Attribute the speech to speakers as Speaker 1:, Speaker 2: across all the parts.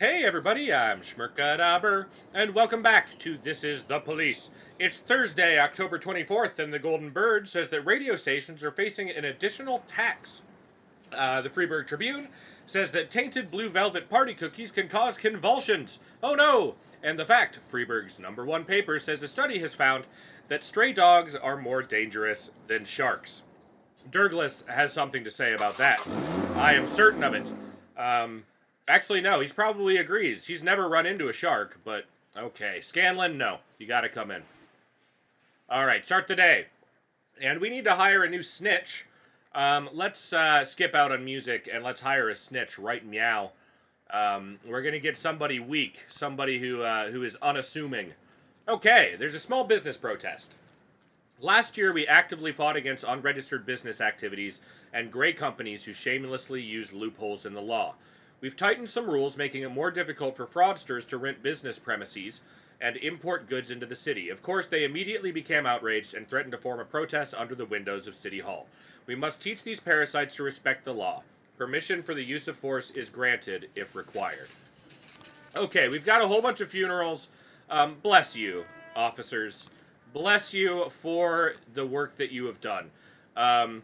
Speaker 1: Hey everybody, I'm schmerkadabur, and welcome back to This is the Police. It's Thursday, October 24th, and the Golden Bird says that radio stations are facing an additional tax. The Freeburg Tribune says that tainted blue velvet party cookies can cause convulsions. Oh no! And the fact, Freeburg's number one paper, says a study has found that stray dogs are more dangerous than sharks. Douglas has something to say about that. I am certain of it. Actually, no, he probably agrees. He's never run into a shark, but okay. Scanlon, no. You gotta come in. Alright, start the day. And we need to hire a new snitch. Let's skip out on music and let's hire a snitch right meow. We're gonna get somebody weak, somebody who is unassuming. Okay, there's a small business protest. Last year, we actively fought against unregistered business activities and gray companies who shamelessly use loopholes in the law. We've tightened some rules, making it more difficult for fraudsters to rent business premises and import goods into the city. Of course, they immediately became outraged and threatened to form a protest under the windows of City Hall. We must teach these parasites to respect the law. Permission for the use of force is granted if required. Okay, we've got a whole bunch of funerals. Bless you, officers. Bless you for the work that you have done. I'm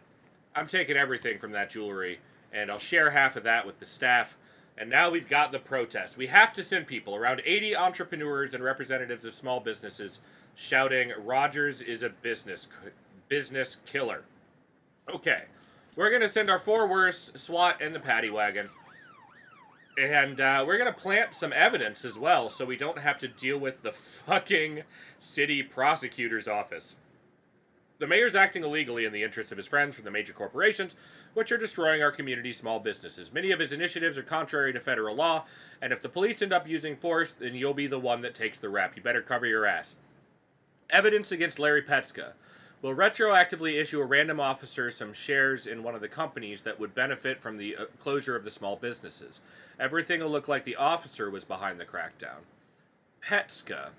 Speaker 1: taking everything from that jewelry, and I'll share half of that with the staff. And now we've got the protest. We have to send people, around 80 entrepreneurs and representatives of small businesses, shouting, Rogers is a business killer. Okay, we're going to send our four worst, SWAT, and the paddy wagon. And we're going to plant some evidence as well, so we don't have to deal with the fucking city prosecutor's office. The mayor's acting illegally in the interest of his friends from the major corporations, which are destroying our community's small businesses. Many of his initiatives are contrary to federal law, and if the police end up using force, then you'll be the one that takes the rap. You better cover your ass. Evidence against Larry Petska. Will retroactively issue a random officer some shares in one of the companies that would benefit from the closure of the small businesses. Everything will look like the officer was behind the crackdown. Petska.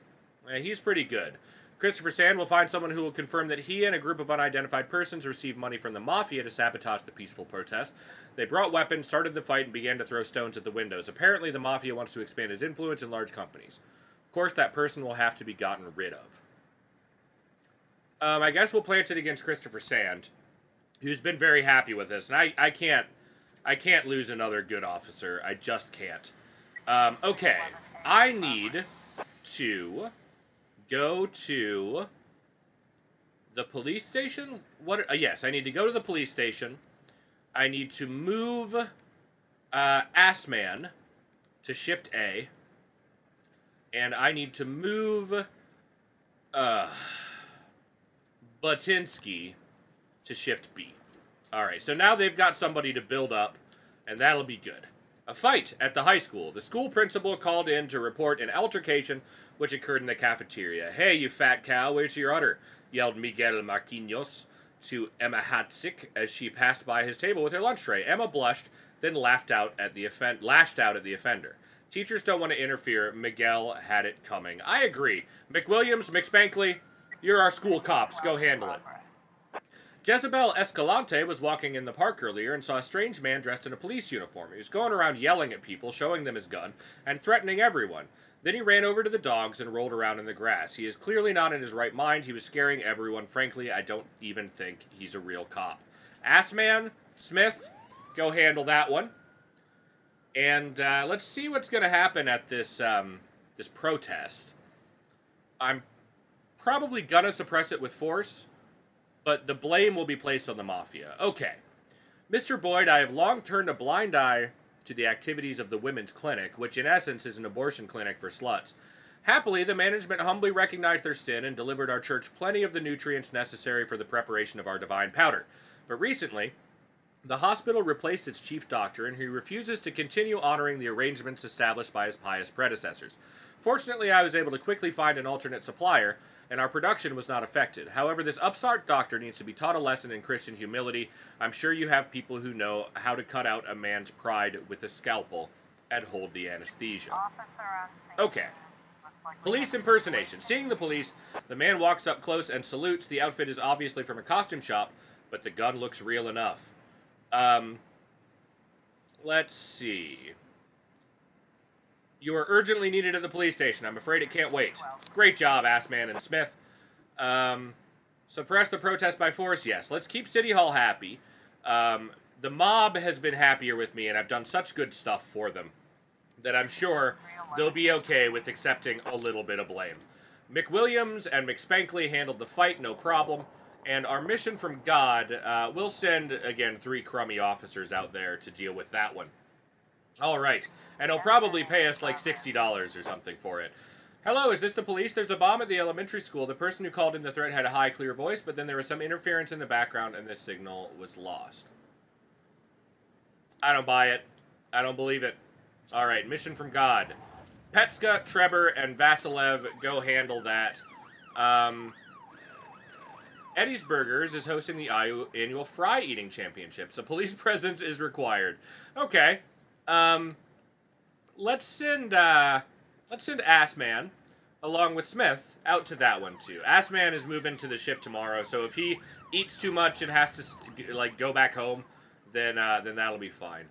Speaker 1: He's pretty good. Christopher Sand will find someone who will confirm that he and a group of unidentified persons received money from the mafia to sabotage the peaceful protest. They brought weapons, started the fight, and began to throw stones at the windows. Apparently, the mafia wants to expand his influence in large companies. Of course, that person will have to be gotten rid of. I guess we'll plant it against Christopher Sand, who's been very happy with this, and I can't lose another good officer. I just can't. Okay, I need to go to the police station. What? Yes, I need to go to the police station. I need to move Assman to Shift A, and I need to move Batinsky to Shift B. Alright, so now they've got somebody to build up, and that'll be good. A fight at the high school. The school principal called in to report an altercation which occurred in the cafeteria. Hey, you fat cow, where's your udder? Yelled Miguel Marquinhos to Emma Hatzik as she passed by his table with her lunch tray. Emma blushed, then lashed out at the offender. Teachers don't want to interfere. Miguel had it coming. I agree. McWilliams, McSpankley, you're our school cops. Go handle it. Jezebel Escalante was walking in the park earlier and saw a strange man dressed in a police uniform. He was going around yelling at people, showing them his gun, and threatening everyone. Then he ran over to the dogs and rolled around in the grass. He is clearly not in his right mind. He was scaring everyone. Frankly, I don't even think he's a real cop. Assman, Smith, go handle that one. And let's see what's going to happen at this this protest. I'm probably going to suppress it with force, but the blame will be placed on the mafia. Okay. Mr. Boyd, I have long turned a blind eye to the activities of the women's clinic, which in essence is an abortion clinic for sluts. Happily, the management humbly recognized their sin and delivered our church plenty of the nutrients necessary for the preparation of our divine powder. But recently, the hospital replaced its chief doctor, and he refuses to continue honoring the arrangements established by his pious predecessors. Fortunately, I was able to quickly find an alternate supplier, and our production was not affected. However, this upstart doctor needs to be taught a lesson in Christian humility. I'm sure you have people who know how to cut out a man's pride with a scalpel and hold the anesthesia. Okay. Police impersonation. Seeing the police, the man walks up close and salutes. The outfit is obviously from a costume shop, but the gun looks real enough. Let's see. You are urgently needed at the police station. I'm afraid it can't wait. Great job, Assman and Smith. Suppress the protest by force? Yes. Let's keep City Hall happy. The mob has been happier with me, and I've done such good stuff for them that I'm sure they'll be okay with accepting a little bit of blame. McWilliams and McSpankley handled the fight, no problem. And our mission from God, we'll send, again, 3 crummy officers out there to deal with that one. All right. And he'll probably pay us like $60 or something for it. Hello, is this the police? There's a bomb at the elementary school. The person who called in the threat had a high, clear voice, but then there was some interference in the background and this signal was lost. I don't buy it. I don't believe it. All right, mission from God. Petska, Trevor, and Vasilev, go handle that. Eddie's Burgers is hosting the annual fry eating championships. A police presence is required. Okay. Let's send Assman, along with Smith, out to that one too. Assman is moving to the shift tomorrow, so if he eats too much and has to like go back home, then that'll be fine.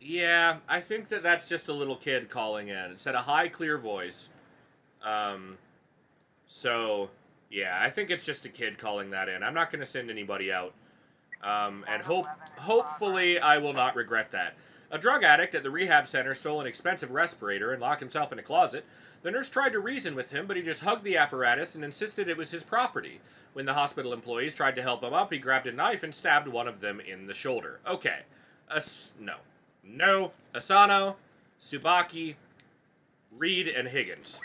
Speaker 1: Yeah, I think that's just a little kid calling in. It said a high, clear voice. So yeah, I think it's just a kid calling that in. I'm not going to send anybody out. And hopefully I will not regret that. A drug addict at the rehab center stole an expensive respirator and locked himself in a closet. The nurse tried to reason with him, but he just hugged the apparatus and insisted it was his property. When the hospital employees tried to help him up, he grabbed a knife and stabbed one of them in the shoulder. Okay. No. Asano, Tsubaki, Reed, and Higgins.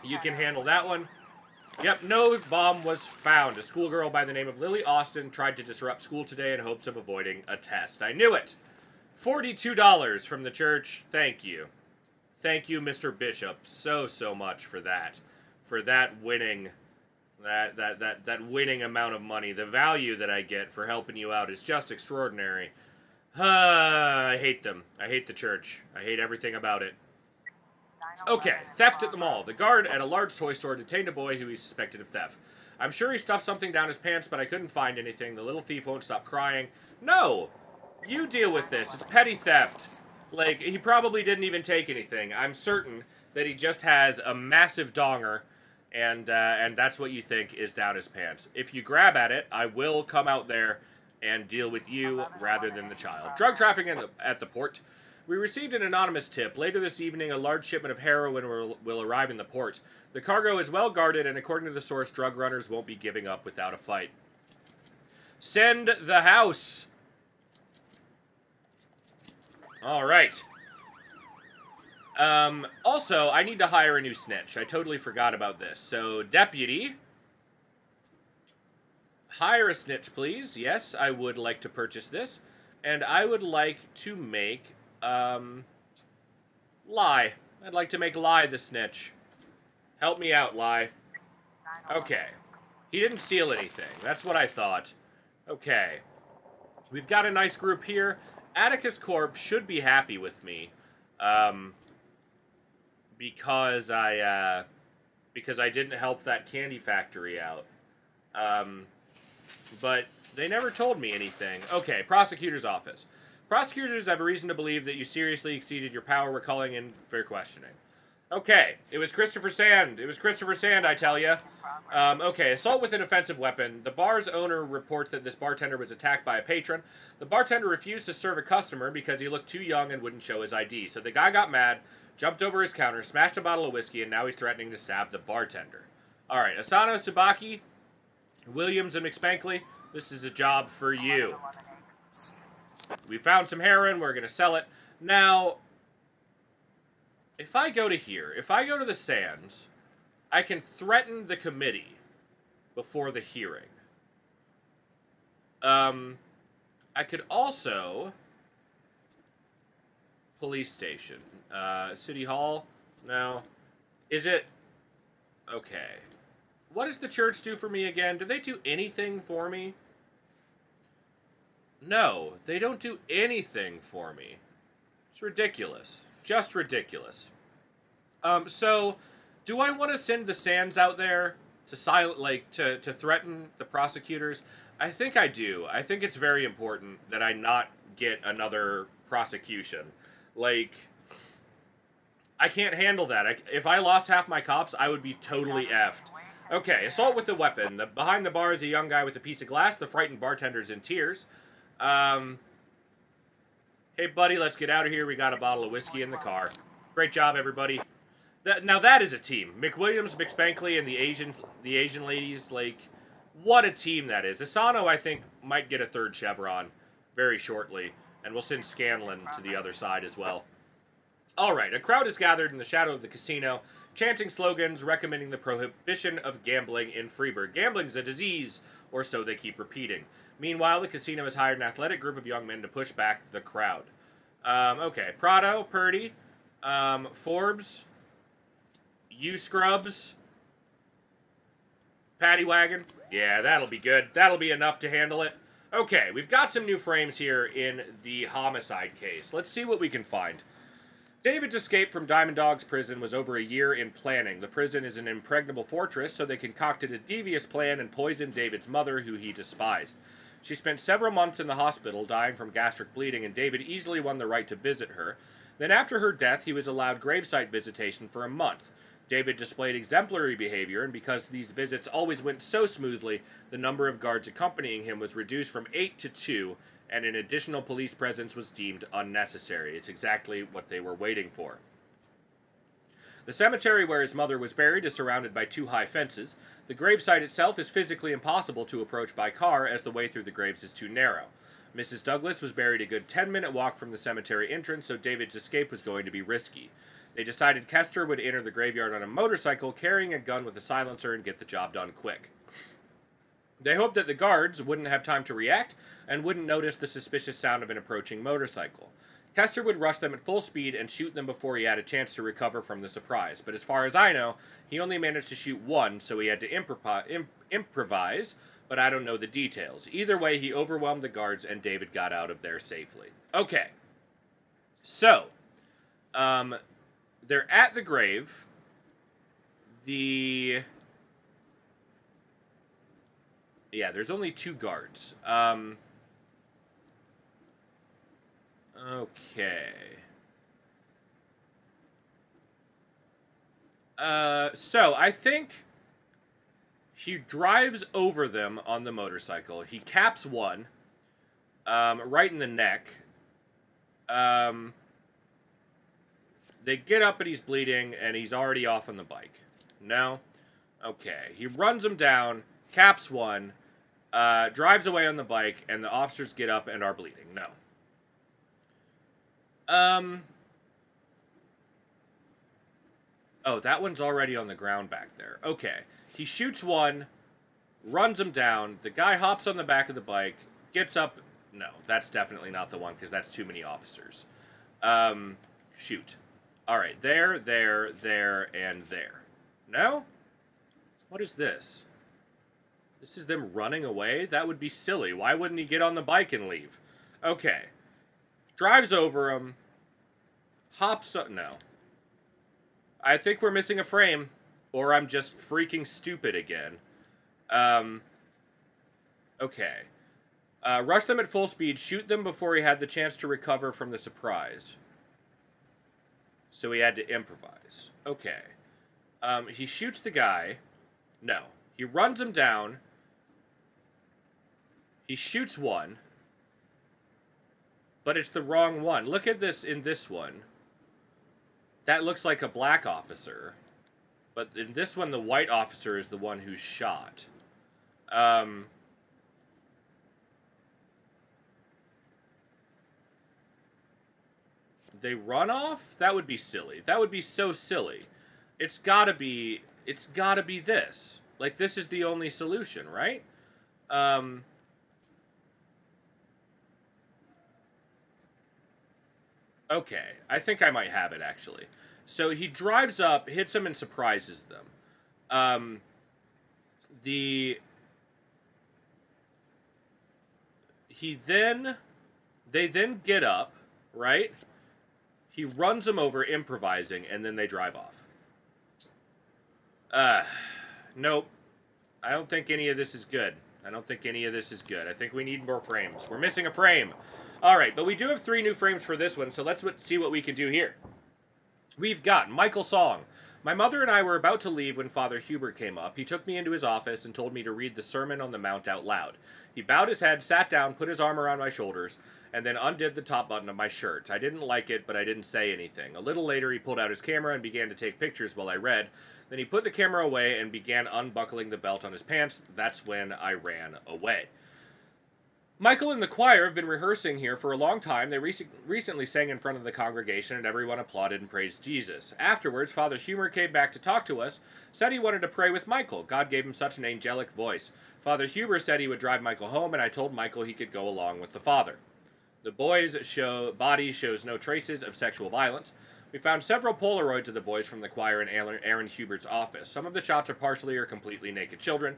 Speaker 1: You can handle that one. Yep, no bomb was found. A schoolgirl by the name of Lily Austin tried to disrupt school today in hopes of avoiding a test. I knew it! $42 from the church. Thank you. Thank you, Mr. Bishop, so much for that. For that winning, that winning amount of money. The value that I get for helping you out is just extraordinary. I hate them. I hate the church. I hate everything about it. Okay, theft at the mall. The guard at a large toy store detained a boy who he suspected of theft. I'm sure he stuffed something down his pants, but I couldn't find anything. The little thief won't stop crying. No! You deal with this. It's petty theft. Like, he probably didn't even take anything. I'm certain that he just has a massive donger, and that's what you think is down his pants. If you grab at it, I will come out there and deal with you rather than the child. Drug trafficking at the port. We received an anonymous tip. Later this evening, a large shipment of heroin will arrive in the port. The cargo is well guarded, and according to the source, drug runners won't be giving up without a fight. Send the house! Alright. Also, I need to hire a new snitch. I totally forgot about this. So, deputy. Hire a snitch, please. Yes, I would like to purchase this. And I would like to make, Lie. I'd like to make Lie the snitch. Help me out, Lie. Okay. He didn't steal anything. That's what I thought. Okay. We've got a nice group here. Atticus Corp should be happy with me. Because I didn't help that candy factory out. But they never told me anything. Okay, prosecutor's office. Prosecutors have a reason to believe that you seriously exceeded your power. We're calling in for questioning. Okay, it was Christopher Sand. It was Christopher Sand, I tell you. Okay, assault with an offensive weapon. The bar's owner reports that this bartender was attacked by a patron. The bartender refused to serve a customer because he looked too young and wouldn't show his ID. So the guy got mad, jumped over his counter, smashed a bottle of whiskey, and now he's threatening to stab the bartender. All right, Asano, Tsubaki, Williams, and McSpankley, this is a job for you. We found some heroin. We're going to sell it. Now, if I go to here, if I go to the Sands, I can threaten the committee before the hearing. I could also... Police station. City Hall? No. Is it... Okay. What does the church do for me again? Do they do anything for me? No, they don't do anything for me. It's ridiculous. Just ridiculous. So, do I want to send the Sands out there to to threaten the prosecutors? I think I do. I think it's very important that I not get another prosecution. Like, I can't handle that. If I lost half my cops, I would be totally effed. Okay, assault with a weapon. Behind the bar is a young guy with a piece of glass. The frightened bartender's in tears. Hey, buddy, let's get out of here. We got a bottle of whiskey in the car. Great job, everybody. Now that is a team. McWilliams, McSpankley, and the Asian ladies, like, what a team that is. Asano, I think, might get a third chevron very shortly, and we'll send Scanlon to the other side as well. Alright, a crowd is gathered in the shadow of the casino, chanting slogans recommending the prohibition of gambling in Freeburg. Gambling's a disease, or so they keep repeating. Meanwhile, the casino has hired an athletic group of young men to push back the crowd. Okay, Prado, Purdy, Forbes, U-Scrubs, Paddy Wagon. Yeah, that'll be good. That'll be enough to handle it. Okay, we've got some new frames here in the homicide case. Let's see what we can find. David's escape from Diamond Dog's prison was over a year in planning. The prison is an impregnable fortress, so they concocted a devious plan and poisoned David's mother, who he despised. She spent several months in the hospital, dying from gastric bleeding, and David easily won the right to visit her. Then after her death, he was allowed gravesite visitation for a month. David displayed exemplary behavior, and because these visits always went so smoothly, the number of guards accompanying him was reduced from 8 to 2, and an additional police presence was deemed unnecessary. It's exactly what they were waiting for. The cemetery where his mother was buried is surrounded by 2 high fences. The gravesite itself is physically impossible to approach by car, as the way through the graves is too narrow. Mrs. Douglas was buried a good 10-minute walk from the cemetery entrance, so David's escape was going to be risky. They decided Kester would enter the graveyard on a motorcycle, carrying a gun with a silencer, and get the job done quick. They hoped that the guards wouldn't have time to react and wouldn't notice the suspicious sound of an approaching motorcycle. Kester would rush them at full speed and shoot them before he had a chance to recover from the surprise. But as far as I know, he only managed to shoot one, so he had to improvise, but I don't know the details. Either way, he overwhelmed the guards and David got out of there safely. Okay. So, they're at the grave. Yeah, there's only 2 guards. Okay. So I think he drives over them on the motorcycle. He caps one, right in the neck. They get up and he's bleeding, and he's already off on the bike. No? Okay. He runs him down, caps one, drives away on the bike, and the officers get up and are bleeding. No. Oh, that one's already on the ground back there. Okay. He shoots one, runs him down, the guy hops on the back of the bike, gets up. No, that's definitely not the one, because that's too many officers. Shoot. Alright, there, and there. No? What is this? This is them running away? That would be silly. Why wouldn't he get on the bike and leave? Okay. Drives over him. Hops up. No. I think we're missing a frame. Or I'm just freaking stupid again. Okay. Rush them at full speed. Shoot them before he had the chance to recover from the surprise. So he had to improvise. Okay. He shoots the guy. No. He runs him down. He shoots one. But it's the wrong one. Look at this in this one. That looks like a black officer. But in this one, the white officer is the one who's shot. They run off? That would be silly. That would be so silly. It's gotta be this. Like, this is the only solution, right? Okay, I think I might have it, actually. So he drives up, hits them, and surprises them. They then get up, right? He runs them over, improvising, and then they drive off. Nope. I don't think any of this is good. I think we need more frames. We're missing a frame. Alright, but we do have 3 new frames for this one, so let's see what we can do here. We've got Michael Song. My mother and I were about to leave when Father Hubert came up. He took me into his office and told me to read the Sermon on the Mount out loud. He bowed his head, sat down, put his arm around my shoulders, and then undid the top button of my shirt. I didn't like it, but I didn't say anything. A little later, he pulled out his camera and began to take pictures while I read. Then he put the camera away and began unbuckling the belt on his pants. That's when I ran away. Michael and the choir have been rehearsing here for a long time. They recently sang in front of the congregation, and everyone applauded and praised Jesus. Afterwards, Father Hubert came back to talk to us, said he wanted to pray with Michael. God gave him such an angelic voice. Father Hubert said he would drive Michael home, and I told Michael he could go along with the father. The boy's body shows no traces of sexual violence. We found several Polaroids of the boys from the choir in Aaron Hubert's office. Some of the shots are partially or completely naked children.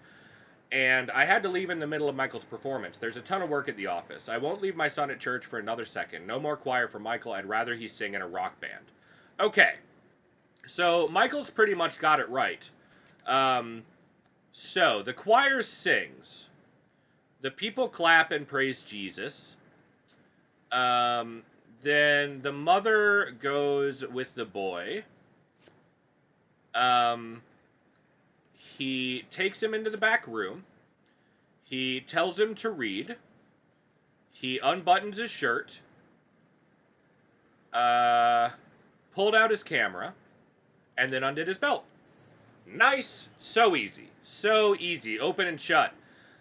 Speaker 1: And I had to leave in the middle of Michael's performance. There's a ton of work at the office. I won't leave my son at church for another second. No more choir for Michael. I'd rather he sing in a rock band. Okay. So, Michael's pretty much got it right. So, the choir sings. The people clap and praise Jesus. Then the mother goes with the boy. He takes him into the back room. He tells him to read. He unbuttons his shirt. Pulled out his camera. And then undid his belt. Nice. So easy. So easy. Open and shut.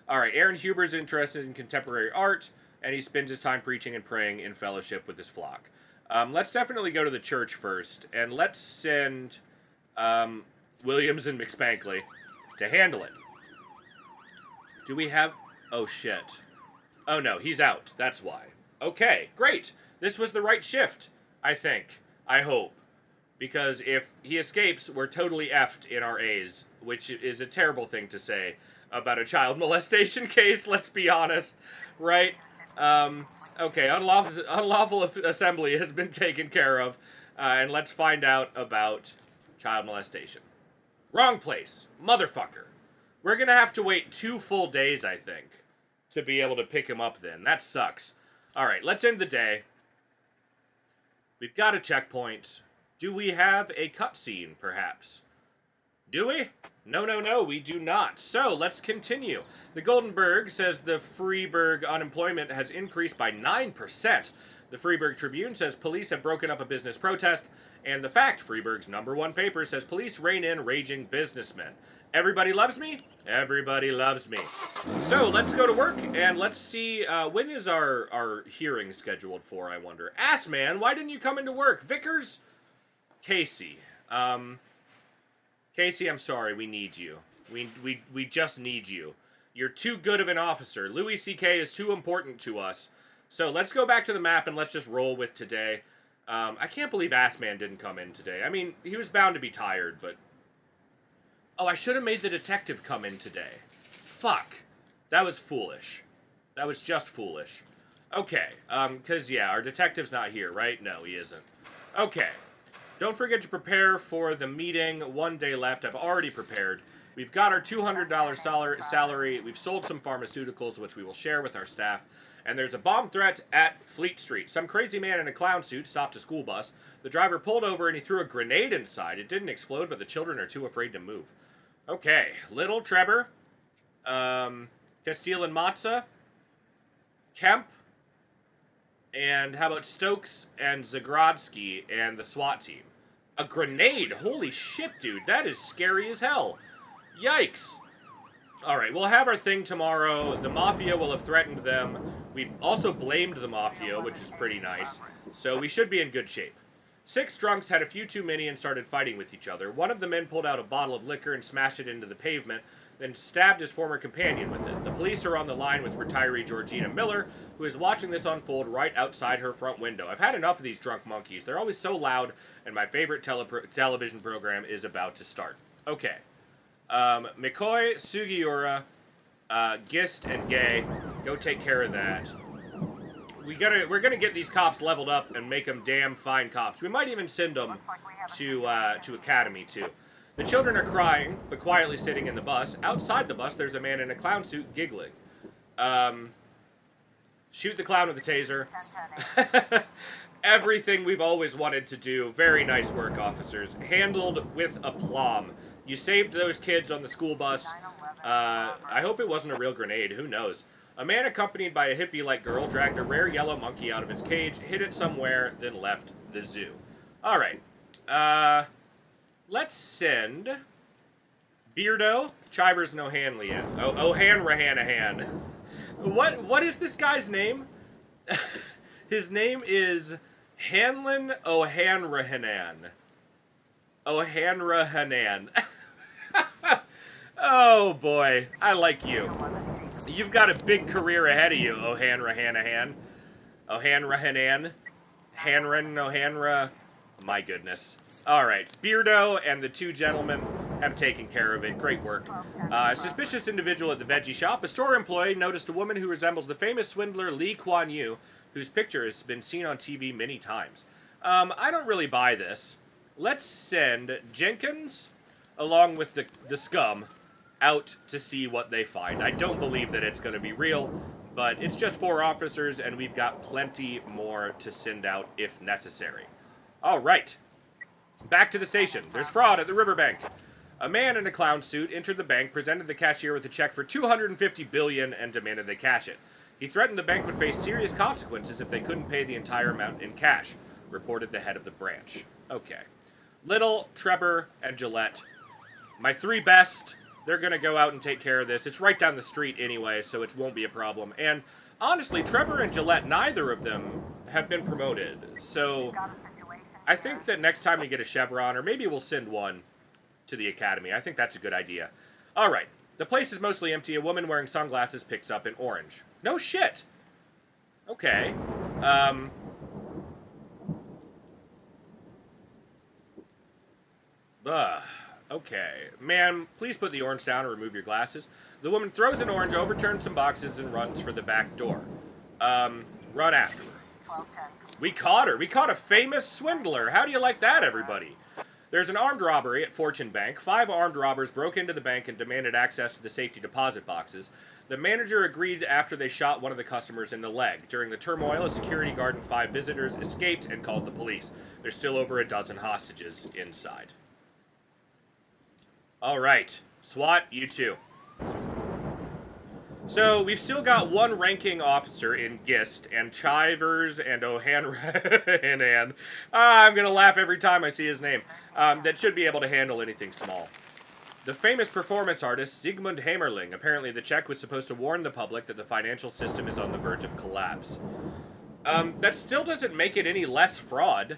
Speaker 1: Alright, Aaron Huber's interested in contemporary art. And he spends his time preaching and praying in fellowship with his flock. Let's definitely go to the church first. And let's send Williams and McSpankley to handle it. Do we have... Oh, shit. Oh, no, he's out. That's why. Okay, great. This was the right shift, I think. I hope. Because if he escapes, we're totally effed in our A's, which is a terrible thing to say about a child molestation case, let's be honest. Right? Okay, unlawful assembly has been taken care of. And let's find out about child molestation. Wrong place. Motherfucker. We're gonna have to wait 2 full days, I think, to be able to pick him up then. That sucks. Alright, let's end the day. We've got a checkpoint. Do we have a cutscene, perhaps? Do we? No, we do not. So, let's continue. The Goldenberg says the Freeburg unemployment has increased by 9%. The Freeburg Tribune says police have broken up a business protest. And The Fact, Freeburg's #1 paper, says police rein in raging businessmen. Everybody loves me? Everybody loves me. So, let's go to work, and let's see, when is our hearing scheduled for, I wonder? Assman, why didn't you come into work? Vickers? Casey. Casey, I'm sorry, we need you. We just need you. You're too good of an officer. Louis C.K. is too important to us. So, let's go back to the map, and let's just roll with today. I can't believe Assman didn't come in today. I mean, he was bound to be tired, but... Oh, I should have made the detective come in today. Fuck. That was foolish. That was just foolish. Okay, because, yeah, our detective's not here, right? No, he isn't. Okay. Don't forget to prepare for the meeting. 1 day left. I've already prepared. We've got our $200 salary. We've sold some pharmaceuticals, which we will share with our staff. And there's a bomb threat at Fleet Street. Some crazy man in a clown suit stopped a school bus. The driver pulled over and he threw a grenade inside. It didn't explode, but the children are too afraid to move. Okay, Little Trevor, Castile and Matza, Kemp, and how about Stokes and Zagrodsky and the SWAT team? A grenade! Holy shit, dude, that is scary as hell. Yikes. Alright, we'll have our thing tomorrow. The Mafia will have threatened them. We also blamed the Mafia, which is pretty nice. So we should be in good shape. 6 drunks had a few too many and started fighting with each other. One of the men pulled out a bottle of liquor and smashed it into the pavement, then stabbed his former companion with it. The police are on the line with retiree Georgina Miller, who is watching this unfold right outside her front window. I've had enough of these drunk monkeys. They're always so loud, and my favorite television program is about to start. Okay. McCoy, Sugiura, Gist, and Gay, go take care of that. We're gonna get these cops leveled up and make them damn fine cops. We might even send them to Academy, too. The children are crying, but quietly sitting in the bus. Outside the bus, there's a man in a clown suit giggling. Shoot the clown with a taser. Everything we've always wanted to do. Very nice work, officers. Handled with aplomb. You saved those kids on the school bus. I hope it wasn't a real grenade. Who knows? A man accompanied by a hippie-like girl dragged a rare yellow monkey out of its cage, hid it somewhere, then left the zoo. All right. Let's send Beardo, Chivers, and O'Hanley. O'Hanrahan. What is this guy's name? His name is Hanlon O'Hanrahan. O'Hanrahan. Oh boy, I like you. You've got a big career ahead of you, O'Hanrahan. O'Hanrahan. O'Hanra. My goodness. Alright, Beardo and the two gentlemen have taken care of it. Great work. A suspicious individual at the veggie shop. A store employee noticed a woman who resembles the famous swindler Lee Kuan Yew, whose picture has been seen on TV many times. I don't really buy this. Let's send Jenkins, along with the scum, out to see what they find. I don't believe that it's going to be real, but it's just 4 officers, and we've got plenty more to send out if necessary. All right. Back to the station. There's fraud at the riverbank. A man in a clown suit entered the bank, presented the cashier with a check for $250 billion, and demanded they cash it. He threatened the bank would face serious consequences if they couldn't pay the entire amount in cash, reported the head of the branch. Okay. Little, Trevor, and Gillette. My 3 best. They're going to go out and take care of this. It's right down the street anyway, so it won't be a problem. And honestly, Trevor and Gillette, neither of them have been promoted. So I think that next time we get a chevron, or maybe we'll send one to the academy. I think that's a good idea. All right. The place is mostly empty. A woman wearing sunglasses picks up an orange. No shit. Okay. Okay. Ma'am, please put the orange down and remove your glasses. The woman throws an orange, overturns some boxes, and runs for the back door. Run after her. We caught her. We caught a famous swindler. How do you like that, everybody? There's an armed robbery at Fortune Bank. 5 armed robbers broke into the bank and demanded access to the safety deposit boxes. The manager agreed after they shot one of the customers in the leg. During the turmoil, a security guard and 5 visitors escaped and called the police. There's still over a dozen hostages inside. All right. SWAT, you too. So, we've still got 1 ranking officer in Gist, and Chivers and O'Hanrahan. I'm going to laugh every time I see his name. That should be able to handle anything small. The famous performance artist, Sigmund Hamerling. Apparently the check was supposed to warn the public that the financial system is on the verge of collapse. That still doesn't make it any less fraud.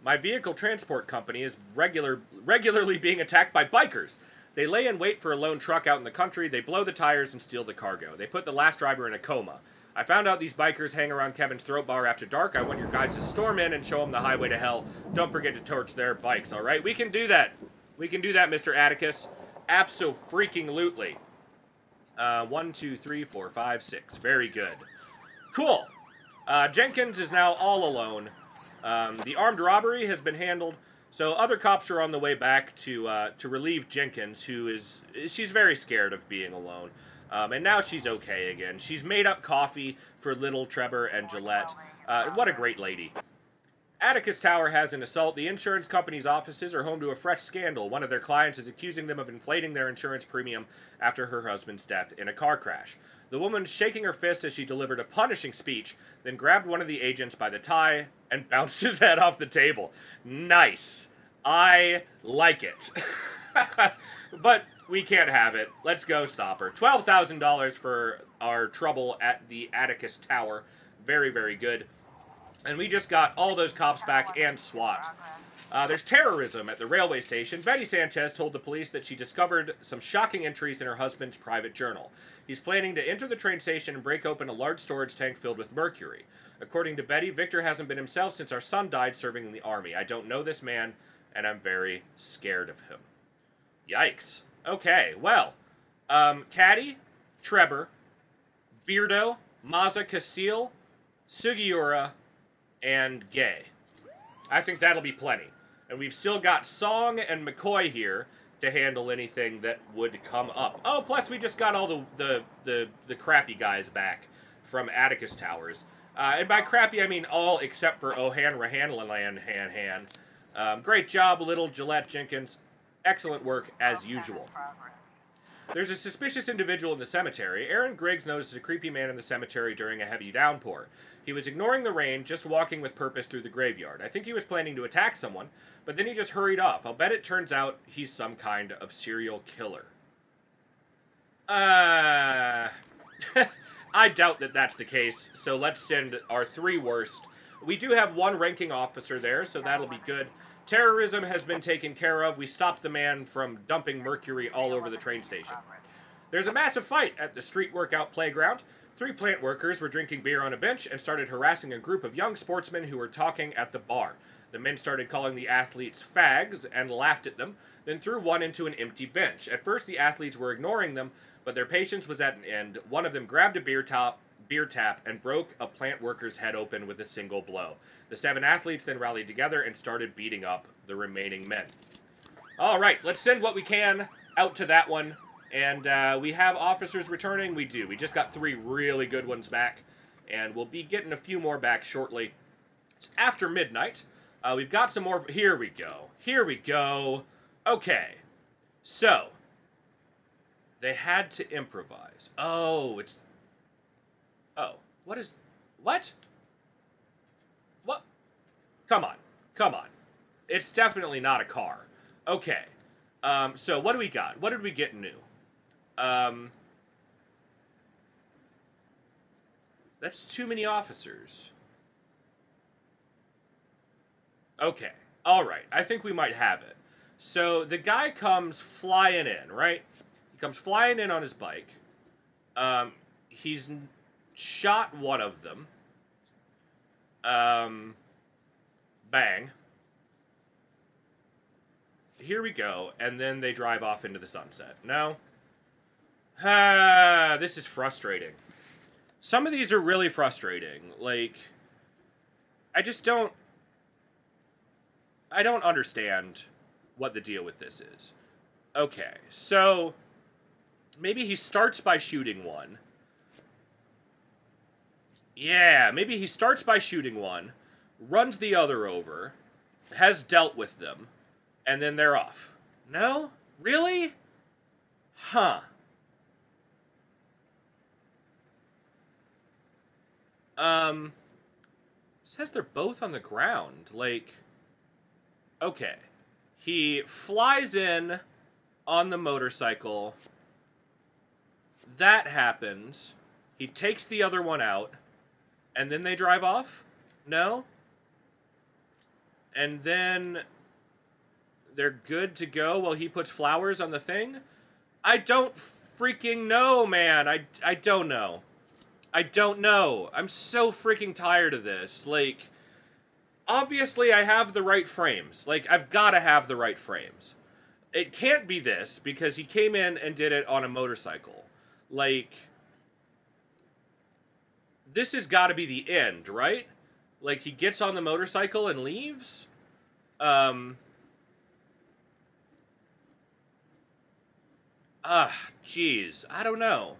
Speaker 1: My vehicle transport company is regularly being attacked by bikers. They lay in wait for a lone truck out in the country, they blow the tires and steal the cargo. They put the last driver in a coma. I found out these bikers hang around Kevin's Throat Bar after dark. I want your guys to storm in and show them the highway to hell. Don't forget to torch their bikes, alright? We can do that. We can do that, Mr. Atticus. Abso-freaking-lutely. 1, 2, 3, 4, 5, 6. Very good. Cool. Jenkins is now all alone. The armed robbery has been handled. So other cops are on the way back to relieve Jenkins, she's very scared of being alone. And now she's okay again. She's made up coffee for Little, Trevor, and Gillette. What a great lady. Atticus Tower has an assault. The insurance company's offices are home to a fresh scandal. One of their clients is accusing them of inflating their insurance premium after her husband's death in a car crash. The woman shaking her fist as she delivered a punishing speech, then grabbed one of the agents by the tie and bounced his head off the table. Nice. I like it. But we can't have it. Let's go stop her. $12,000 for our trouble at the Atticus Tower. Very, very good. And we just got all those cops back and SWAT. There's terrorism at the railway station. Betty Sanchez told the police that she discovered some shocking entries in her husband's private journal. He's planning to enter the train station and break open a large storage tank filled with mercury. According to Betty, Victor hasn't been himself since our son died serving in the army. I don't know this man, and I'm very scared of him. Yikes. Okay, well, Caddy, Trevor, Beardo, Maza Castile, Sugiura, and Gay. I think that'll be plenty. And we've still got Song and McCoy here to handle anything that would come up. Oh, plus we just got all the crappy guys back from Atticus Towers. And by crappy, I mean all except for O'Hanrahan. Great job, little Gillette Jenkins. Excellent work, as usual. There's a suspicious individual in the cemetery. Aaron Griggs noticed a creepy man in the cemetery during a heavy downpour. He was ignoring the rain, just walking with purpose through the graveyard. I think he was planning to attack someone, but then he just hurried off. I'll bet it turns out he's some kind of serial killer. I doubt that that's the case, so let's send our 3 worst. We do have 1 ranking officer there, so that'll be good. Terrorism has been taken care of. We stopped the man from dumping mercury all over the train station. There's a massive fight at the street workout playground. 3 plant workers were drinking beer on a bench and started harassing a group of young sportsmen who were talking at the bar. The men started calling the athletes fags and laughed at them, then threw one into an empty bench. At first, the athletes were ignoring them, but their patience was at an end. One of them grabbed a beer tap and broke a plant worker's head open with a single blow. The 7 athletes then rallied together and started beating up the remaining men. All right, let's send what we can out to that one. And we have officers returning. We do. We just got 3 really good ones back, and we'll be getting a few more back shortly. It's after midnight. We've got some more. Here we go. Here we go. Okay. So, they had to improvise. Oh, it's... Oh, what is... What? What? Come on. Come on. It's definitely not a car. Okay. So what do we got? What did we get new? That's too many officers. Okay. Alright. I think we might have it. So the guy comes flying in, right? He comes flying in on his bike. He's shot one of them. Bang. Here we go. And then they drive off into the sunset. No? This is frustrating. Some of these are really frustrating. Like, I don't understand what the deal with this is. Okay, so maybe he starts by shooting one. Yeah, maybe he starts by shooting one, runs the other over, has dealt with them, and then they're off. No? Really? Huh. Says they're both on the ground. Like, okay. He flies in on the motorcycle. That happens. He takes the other one out. And then they drive off? No? And then they're good to go while he puts flowers on the thing? I don't freaking know, man. I don't know. I don't know. I'm so freaking tired of this. Like, obviously I have the right frames. Like, I've got to have the right frames. It can't be this, because he came in and did it on a motorcycle. Like, this has got to be the end, right? Like, he gets on the motorcycle and leaves? Jeez. I don't know.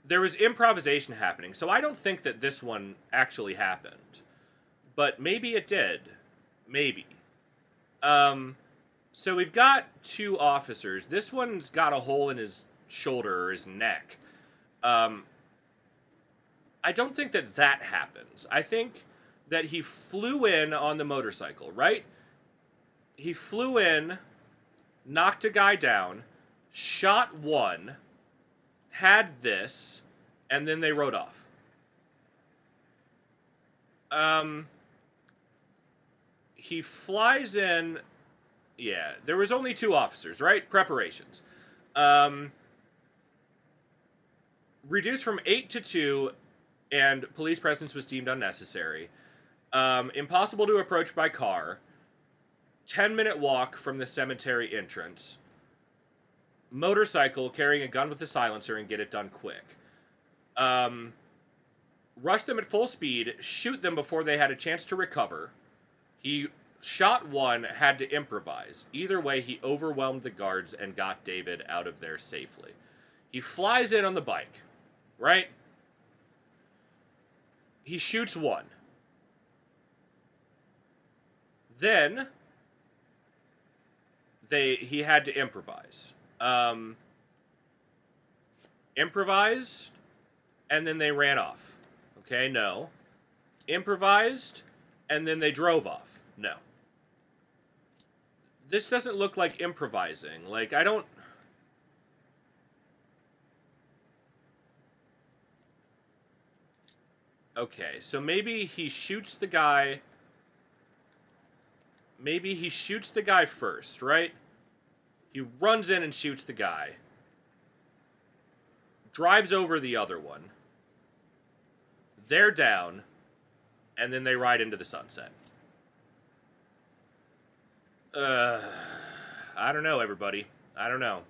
Speaker 1: There was improvisation happening, so I don't think that this one actually happened. But maybe it did. Maybe. So we've got 2 officers. This one's got a hole in his shoulder or his neck. I don't think that that happens. I think that he flew in on the motorcycle, right? He flew in, knocked a guy down, shot one, had this, and then they rode off. He flies in. Yeah, there was only 2 officers, right? Preparations. Reduced from 8 to 2, and police presence was deemed unnecessary. Impossible to approach by car. 10-minute walk from the cemetery entrance. Motorcycle, carrying a gun with a silencer, and get it done quick. Rush them at full speed, shoot them before they had a chance to recover. He shot one, had to improvise. Either way, he overwhelmed the guards and got David out of there safely. He flies in on the bike, right? he shoots one. Then he had to improvise. Improvised, and then they ran off. Okay, no. Improvised, and then they drove off. No. This doesn't look like improvising. Like, I don't... Okay, so maybe he shoots the guy... Maybe he shoots the guy first, right? He runs in and shoots the guy. Drives over the other one. They're down. And then they ride into the sunset. I don't know, everybody. I don't know.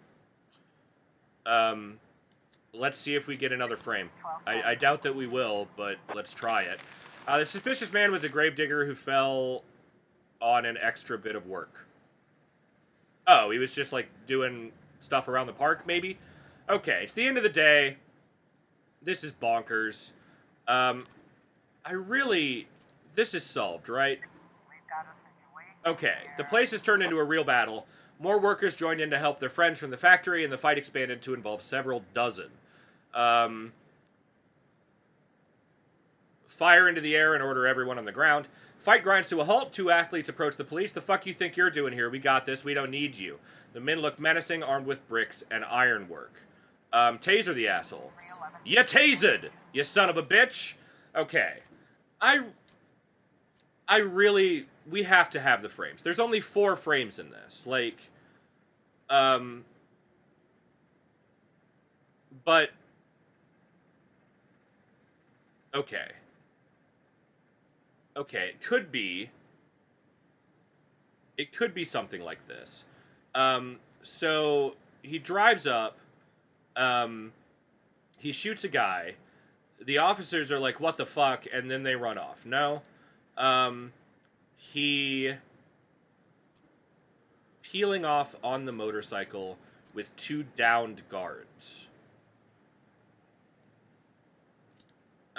Speaker 1: Let's see if we get another frame. I doubt that we will, but let's try it. The suspicious man was a gravedigger who fell on an extra bit of work. Oh, he was just, like, doing stuff around the park, maybe? Okay, it's the end of the day. This is bonkers. This is solved, right? Okay, the place has turned into a real battle. More workers joined in to help their friends from the factory, and the fight expanded to involve several dozen. Fire into the air and order everyone on the ground. Fight grinds to a halt. Two athletes approach the police. The fuck you think you're doing here? We got this. We don't need you. The men look menacing, armed with bricks and ironwork. Taser the asshole. You tasered, you son of a bitch. Okay. We have to have the frames. There's only 4 frames in this. Like, but, okay. Okay, it could be something like this. So, he drives up, he shoots a guy, the officers are like, what the fuck, and then they run off. No. He peeling off on the motorcycle with 2 downed guards.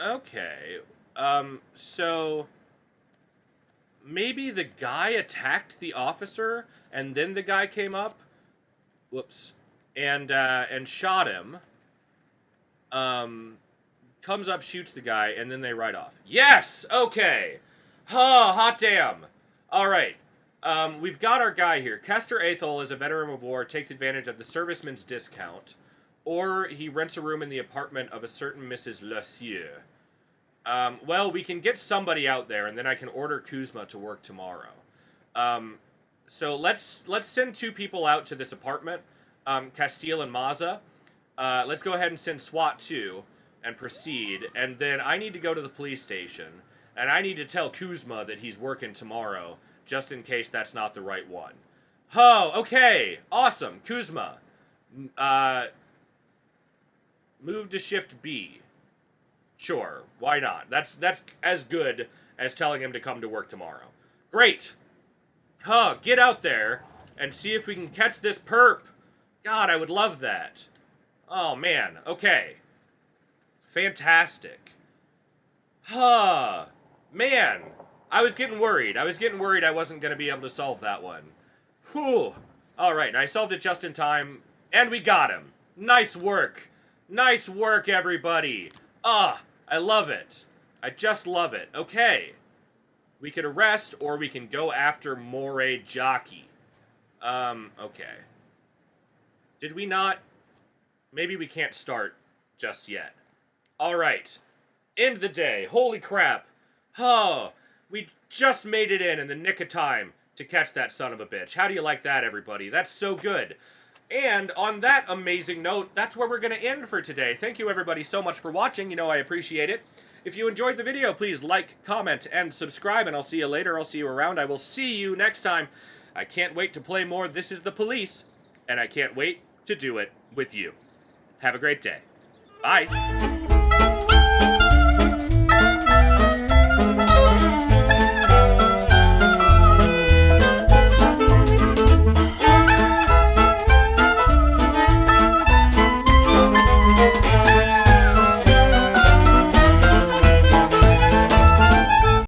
Speaker 1: Okay. So maybe the guy attacked the officer, and then the guy came up. Whoops. And shot him. Comes up, shoots the guy, and then they ride off. Yes! Okay! Huh, hot damn! Alright. We've got our guy here. Kester Athol is a veteran of war, takes advantage of the serviceman's discount, or he rents a room in the apartment of a certain Mrs. Le Sieur. Well, we can get somebody out there, and then I can order Kuzma to work tomorrow. So let's send 2 people out to this apartment, Castile and Maza. Let's go ahead and send SWAT 2 and proceed, and then I need to go to the police station, and I need to tell Kuzma that he's working tomorrow, just in case that's not the right one. Oh, okay, awesome, Kuzma. Move to shift B. Sure, why not? That's as good as telling him to come to work tomorrow. Great. Huh, get out there and see if we can catch this perp. God, I would love that. Oh, man, okay. Fantastic. Huh. Man, I was getting worried. I wasn't going to be able to solve that one. Whew. Alright, I solved it just in time, and we got him. Nice work. Nice work, everybody. I love it. I just love it. Okay. We could arrest, or we can go after Moray Jockey. Okay. Did we not? Maybe we can't start just yet. Alright. End the day. Holy crap. Oh, we just made it in the nick of time to catch that son of a bitch. How do you like that, everybody? That's so good. And on that amazing note, that's where we're going to end for today. Thank you, everybody, so much for watching. You know I appreciate it. If you enjoyed the video, please like, comment, and subscribe, and I'll see you later. I'll see you around. I will see you next time. I can't wait to play more This Is the Police, and I can't wait to do it with you. Have a great day. Bye.